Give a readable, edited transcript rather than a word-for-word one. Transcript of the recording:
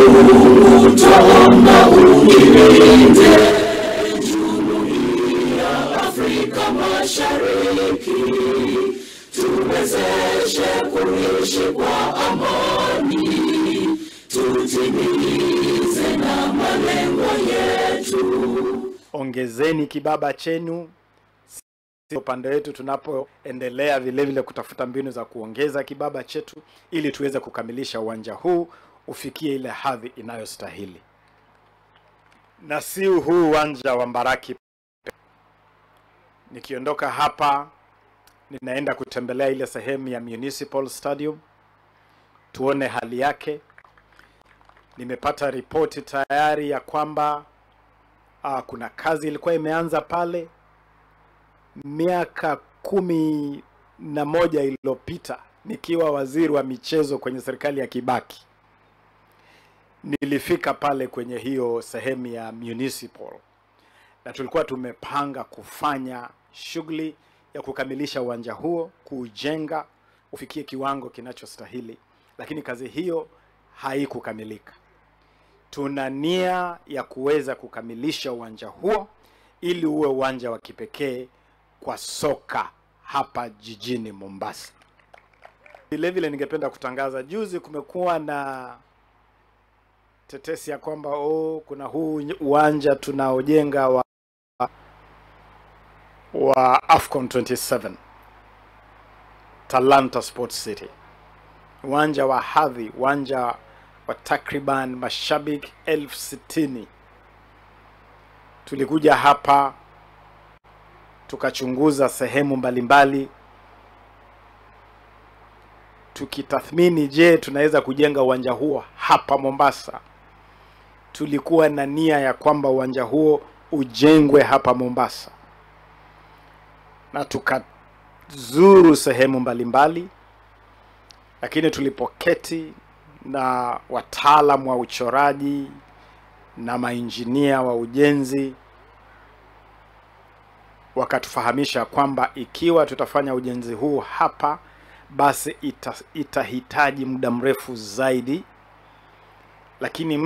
utaomba unilinde jumuiya Afrika Mashariki, tuwezeshe kuishi kwa amani, tutimize na malengo yetu. Ongezeni kibaba chenu. Upande wetu tunapoendelea vile vile kutafuta mbinu za kuongeza kibaba chetu ili tuweze kukamilisha uwanja huu ufikie ile hadhi inayostahili. Na si huu uwanja wa Mbaraki. Nikiondoka hapa ninaenda kutembelea ile sehemu ya Municipal Stadium tuone hali yake. Nimepata ripoti tayari ya kwamba kuna kazi ilikuwa imeanza pale miaka 11 iliyopita nikiwa waziri wa michezo kwenye serikali ya Kibaki. Nilifika pale kwenye hiyo sehemu ya Municipal na tulikuwa tumepanga kufanya shughuli ya kukamilisha uwanja huo, kujenga ufikie kiwango kinachostahili, lakini kazi hiyo haikukamilika. Tuna nia ya kuweza kukamilisha uwanja huo ili uwe uwanja wa kipekee kwa soka hapa jijini Mombasa. Vile vile ningependa kutangaza, juzi kumekuwa na tetesi ya kwamba kuna huu uwanja tunaojenga wa AFCON 27 Talanta Sports City, uwanja wa hadhi, uwanja wa takriban mashabiki 60,000. Tulikuja hapa tukachunguza sehemu mbalimbali tukitathmini, je, tunaweza kujenga uwanja huo hapa Mombasa. Tulikuwa na nia ya kwamba uwanja huo ujengwe hapa Mombasa, na tukazuru sehemu mbalimbali, lakini tulipoketi na wataalamu wa uchoraji na mainjinia wa ujenzi, wakatufahamisha kwamba ikiwa tutafanya ujenzi huu hapa, basi itahitaji muda mrefu zaidi, lakini